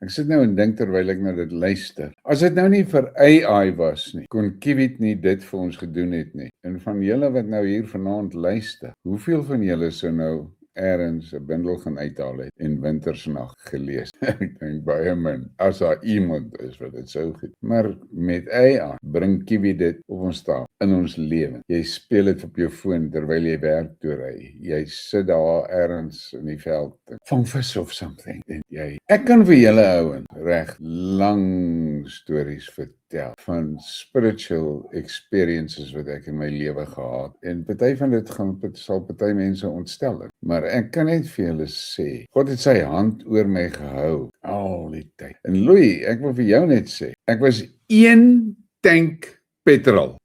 Ek sit nou en dink terwyl ek na dit luister. As dit nou nie vir AI was nie, kon Kiwit nie dit vir ons gedoen het nie. En van julle wat nou hier vanaand luister, hoeveel van julle sou nou ergens 'n bundel gaan uithaal het en Wintersnag gelees? Ek dink baie min, as daar iemand is wat dit sou goed. Maar met AI bring Kiwit dit op ons taal, in ons lewe. Jy speel dit op jou foon terwyl jy werk toe ry. Jy sit daar ergens in die veld, vang vis of something, en ek kan vir julle ouens reg lang stories vertel van spiritual experiences wat ek in my lewe gehad, en party van dit sal party mense ontstel, maar ek kan net vir julle sê, God het sy hand oor my gehou al die tyd. En Louis, ek wil vir jou net sê, ek was 1 tank petrol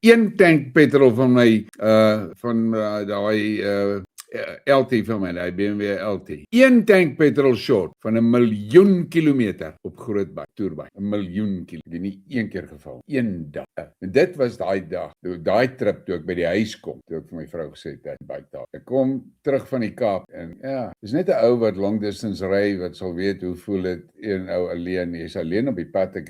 van my daai LT van my, die BMW LT. 1 tank petrol short van 1 miljoen kilometer op Grootbaai, Toerbaai. 1 miljoen kilometer, die nie een keer geval. 1 dag. En dit was daai dag, daai trip toe ek by die huis kom, toe ek vir my vrou gesê het, ek kom terug van die Kaap, en ja, dis net 'n ou wat long distance ry, wat sal weet hoe voel dit, een ou alleen, jy's alleen op die pad, ek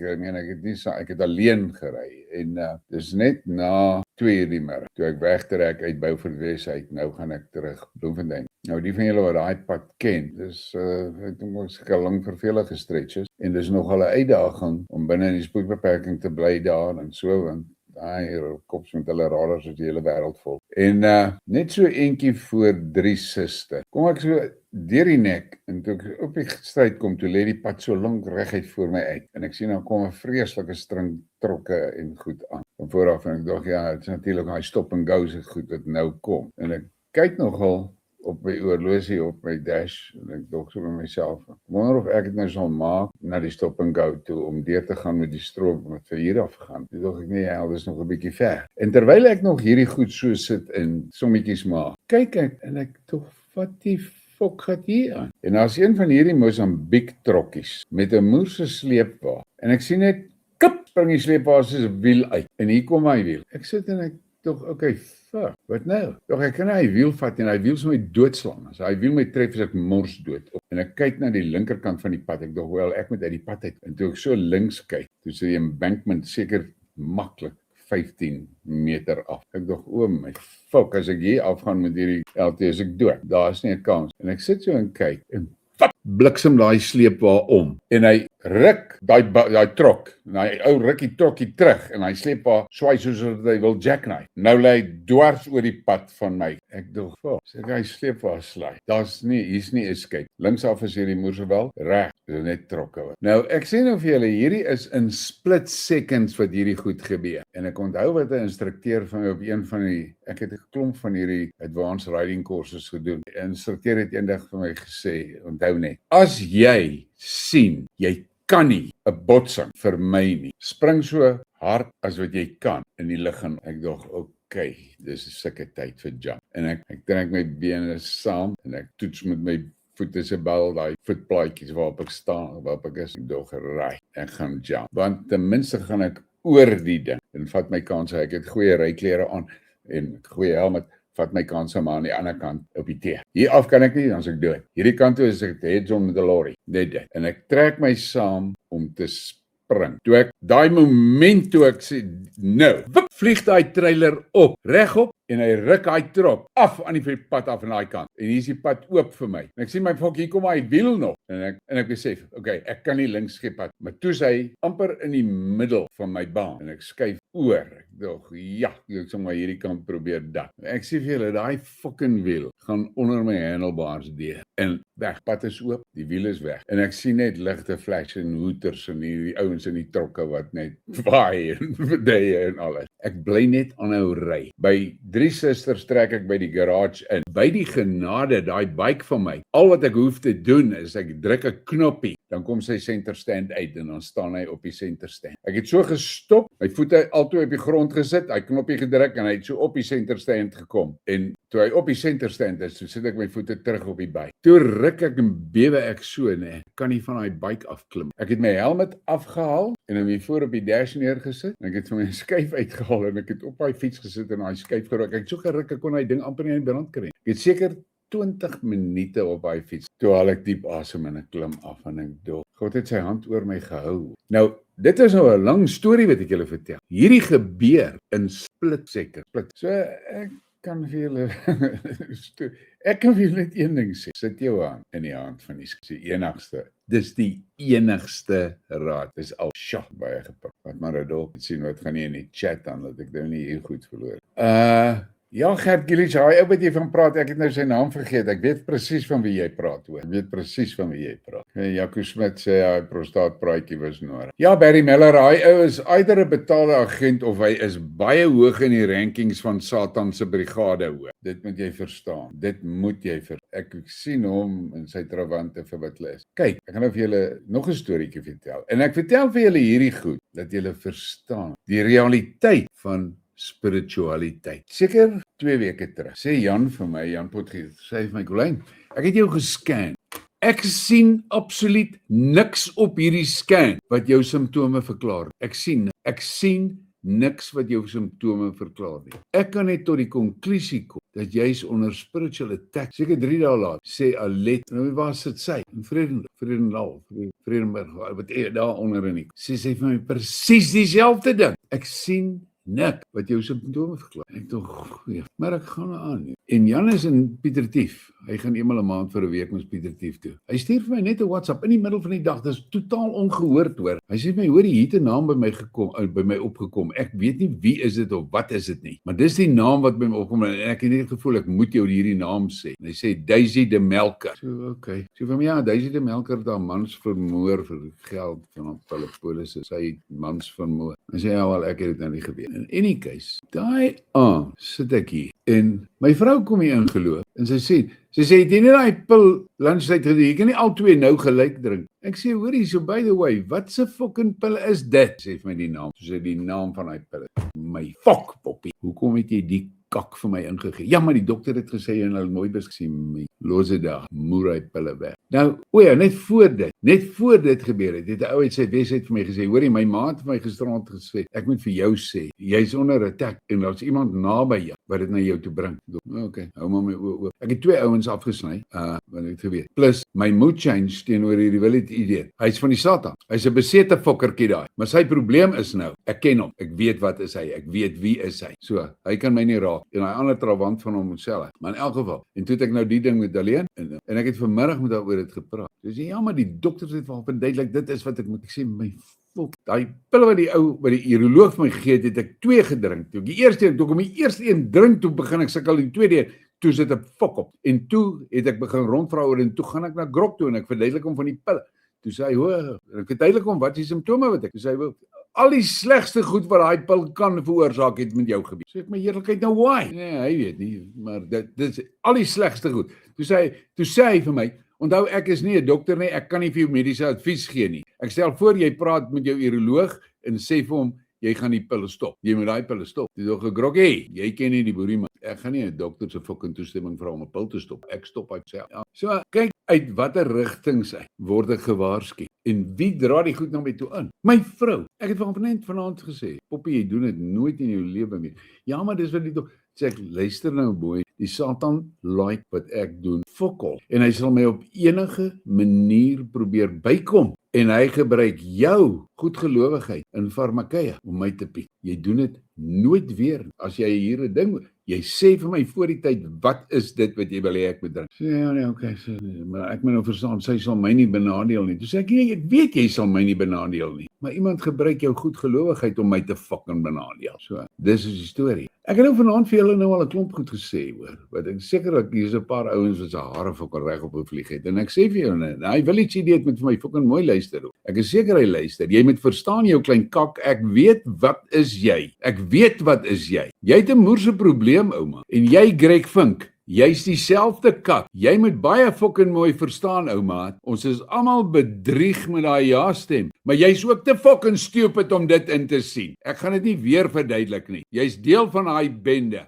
het alleen gery, en dis net na 2:00 die middag, toe ek wegtrek uit Beaufort Wes uit, nou gaan ek terug Bloemfontein. Nou die van julle wat daai pad ken, dis ek dink ons seker lang vervelige stretches, en dis nogal 'n uitdaging om binne in die spoedbeperking te bly daar en so, want daai kops met hulle radars is die hele wêreld vol. En net so eentjie voor 3 suster. Kom ek so deur die nek, en toe ek op die stryd kom, toe lê die pad so lank reguit voor my uit, en ek sien dan kom 'n vreeslike string trokke en goed aan van vooraf, en ek dink ja, dit is natuurlik daai stop and go se goed wat nou kom, en ek kyk nogal op my oorlosie op my dash, en ek dink so by myself, wonder of ek dit nou sal maak na die stop and go toe, om deur te gaan met die strook wat vir hier af gaan. Toe dink ek nee, dit is nog 'n bietjie ver. En terwyl ek nog hierdie goed so sit en sommetjies maak, kyk ek, en ek tog, wat die fok gaat hier aan? En daar's een van hierdie Mosambiek trokkies, met 'n moerse sleepwa, en ek sien net, kip, spring die sleepwa soos 'n wiel uit, en hier kom my wiel. Ek sit en ek tog, okay, fuck, wat nou? Doch ek kan hy wiel vat, en hy wiel so my doodslaan, as hy wiel my tref, is ek mors dood. En ek kyk na die linkerkant van die pad, ek dog, wel, ek moet uit die pad uit, en toe ek so links kyk, toe sê die embankment seker maklik 15 meter af. Ek dog, o my fuck, as ek hier afgaan met hierdie LT, is ek dood, daar is nie 'n kans. En ek sit so en kyk, en bliksem daai sleepwa om, en hy ruk daai trok, en hy ou ruk die trokkie terug, en hy sleepwa swaai soos wat hy wil jackknife. Nou lê hy dwars oor die pad van my. Ek dog, sê hy sleepwa slaai. Hier's nie escape. Linksaf is hierdie moersewel, reg, dis net trokke. Nou, ek sê nou vir julle, hierdie is in split seconds wat hierdie goed gebeur. En ek onthou wat 'n instrukteur van my op een van die, ek het 'n klomp van hierdie advanced riding courses gedoen. Die instrukteur het eendag vir my gesê, onthou net, as jy sien, jy kan nie 'n botsing vermy nie, spring so hard as wat jy kan in die lug, en ek dog, okay, dis 'n sulke tyd vir jump. En ek trek my bene saam, en ek toets met my voete se bal, daai voetplaatjies waarop ek staan, waarop ek is, ek dog, right, ek gaan jump, want ten minste gaan ek oor die ding, en vat my kanse, ek het goeie ryklere aan, en goeie helmet, vat my kanse maar aan die ander kant op die T. Hier af kan ek nie, dan is ek dood. Hierdie kant toe is ek heads on met 'n lorry, net dit. En ek trek my saam om te spring. Toe ek, daai moment toe ek sê, nou, vlieg daai trailer op, regop, en hy ruk hy trok af aan die pad af aan daai kant. En hier is die pad oop vir my. En ek sien my fok, hier kom hy wiel nog. En ek besef, okay, ek kan nie links skiep pad. Maar toe is hy amper in die middel van my baan. En ek skuif oor. Ek dog, ja, ek sal maar hierdie kant probeer dat. Ek sê vir julle, daai fucking wiel gaan onder my handlebars deur. En weg, pad is oop, die wiel is weg. En ek sien net ligte flash en hoeters en die ouens in die trokke wat net waai en verdeye en alles. Ek bly net aanhou ry. By 3 Susters trek ek by die garage in. By die genade, daai bike van my, al wat ek hoef te doen is ek druk 'n knoppie, dan kom sy center stand uit en dan staan hy op die center stand. Ek het so gestop, my voete altoe op die grond gesit, hy knoppie gedruk en hy het so op die center stand gekom. En Toe hy op die senterstand is, toe sit ek my voete terug op die bike. Toe ruk ek en bewe ek so, nee, kan nie van daai bike afklim. Ek het my helmet afgehaal en hom hier voor op die dash neergesit en ek het vir my skuif uitgehaal en ek het op daai fiets gesit en daai skuif geruk. Ek het so geruk, ek kon daai ding amper nie in brand kry. Ek het seker 20 minute op daai fiets. Toe haal ek diep asem en ek klim af en ek dog. God het sy hand oor my gehou. Nou, dit is nou 'n lang storie wat ek julle vertel. Hierdie gebeur in split second. So ek kan vir julle ek kan vir julle net een ding sê. Sit jou hand in die hand van die enigste. Dis die enigste raad. Dis al baie gepik. Wat maar Radolf sien wat gaan nie in die chat aan dat ek nou nie hier goed verloor. Ja, Gert Gillies, hy ou wat jy van praat, ek het nou sy naam vergeet. Ek weet presies van wie jy praat hoor. Ek weet presies van wie jy praat. Jaco Smit sê hy prostaatpraatjie was nodig. Ja, Barry Miller, hy ou is uiters 'n betaalde agent of hy is baie hoog in die rankings van Satan se brigade hoor. Dit moet jy verstaan. Dit moet jy Ek sien hom in sy trawante vir wat hulle is. Kyk, ek gaan nou vir julle nog 'n storieetjie vertel. En ek vertel vir julle hierdie goed dat julle verstaan die realiteit van spiritualiteit. Seker 2 weke terug, sê Jan vir my, Jan Potgieter, sê vir my, Colleen, ek het jou gescan. Ek sien absoluut niks op hierdie scan wat jou simptome verklaar. Ek sien niks wat jou simptome verklaar nie. Ek kan net tot die konklusie kom dat jy is onder spiritual attack. Seker 3 dae later, sê Alet, nou waar sit sy? In Vredenburg, wat daar onder in die. Sê vir my presies dieselfde ding. Ek sien nik wat jou simptome verklaar. Ek dink, goeie, maar ek gaan aan. En Jan is in Pietertief. Hy gaan eenmal 'n maand vir 'n week ons Pietertief toe. Hy stuur vir my net 'n WhatsApp in die middel van die dag. Dis totaal ongehoord hoor. Hy sê vir my, hoor, hier het 'n naam by my opgekom. Ek weet nie wie is dit of wat is dit nie. Maar dis die naam wat by my opkom en ek het net gevoel ek moet jou hierdie naam sê. En hy sê Daisy de Melker. So okay. So vir my ja, Daisy de Melker het haar mans vermoor vir geld van hulle polisse. Sy mans vermoor. En sê ja, wel ek het dit nou nie gebeur. In any case, daai sit ek hier en my vrou kom hier ingeloof en sy sê het jy nie daai pil lunchtyd gedoen, jy kan nie al twee nou gelyk drink. Ek sê hoorie, so by the way, wat se fucking pil is dit? Sê vir my die naam, so sê die naam van daai pil. My fuck poppie, hoekom het jy die kak vir my ingegee? Ja, maar die dokter het gesê jy nou nooit gesien my lose dag, moer hy pille weg. Nou, net voor dit gebeur het 'n ou uit sy Wesheid vir my gesê, hoorie, my ma het vir my gisterand gesê, ek moet vir jou sê, jy's onder attack en daar's iemand naby jou wat dit na jou toe bring. Okay, hou maar my oë oop. Ek het 2 ouens afgesny, wat ek geweet. Plus my mood change teenoor hierdie wilde idee. Hy's van die Satan. Hy's 'n besete fokkertjie daai. Maar sy probleem is nou, ek ken hom. Ek weet wat is hy. Ek weet wie is hy. So, hy kan my nie raak. En daai ander trawant van hom homself. Maar in elk geval, en toe het ek nou die ding met alleen en ek het vanmiddag met haar oor dit gepraat. Sy sê ja, maar die dokters het wel verduidelik dit is wat ek moet. Ek sê my fok, daai pille wat die uroloog vir my gegee het ek 2 gedrink. Toe die eerste een drink, toe begin ek sukkel, die tweede toe sit ek fok op. En toe het ek begin rondvra oor en toe gaan ek na Grok toe en ek verduidelik hom van die pille. Toe sê hy, hoor, ek verduidelik hom wat die simptome wat ek. Toe sê hy, al die slegste goed wat daai pil kan veroorsaak het met jou gebeur. Sê ek my eerlikheid nou why? Nee, hy weet nie, maar dit is al die slegste goed. Toe sê hy vir my, onthou ek is nie 'n dokter nie, ek kan nie vir jou mediese advies gee nie. Ek stel voor jy praat met jou uroloog en sê vir hom jy gaan die pille stop. Jy moet daai pille stop. Dis nog 'n grok, jy ken nie die boerie man. Ek gaan nie 'n dokter se fucking toestemming vra om 'n pil te stop. Ek stop uit self. Ja. So kyk uit watter rigtings word ek gewaarsku. En wie dra die goed na my toe in? My vrou. Ek het vanaand gesê, Poppie, jy doen dit nooit in jou lewe meer. Ja, maar dis wat die sê ek, luister nou boy, die Satan like wat ek doen, fokol. En hy sal my op enige manier probeer bykom. En hy gebruik jou goedgelowigheid in farmakeie om my te piek. Jy doen dit nooit weer. As jy hier 'n ding, jy sê vir my voor die tyd, wat is dit wat jy wil hê ek moet drink? Sê ja, nee, okay, maar ek moet nou verstaan, sy sal my nie benadeel nie. Toe sê ek, nee, ek weet jy sal my nie benadeel nie. Maar iemand gebruik jou goedgelowigheid om my te fucking benadeel. So, dis is die storie. Ek het nou vanaand vir julle nou al 'n klomp goed gesê hoor. Wat ek seker ek hier's 'n paar ouens wat se hare fucking reg op gevlieg het. En ek sê vir jou net, hy wil iets idee met vir my fucking mooi luister. Ek is seker hy luister. Jy moet verstaan jou klein kak, ek weet wat is jy. Ek weet wat is jy. Jy het 'n moerse probleem ouma. En jy Greg Vink, jy's dieselfde kak. Jy moet baie fucking mooi verstaan ouma. Ons is almal bedrieg met daai ja stem, maar jy's ook te fucking stupid om dit in te sien. Ek gaan dit nie weer verduidelik nie. Jy's deel van daai bende.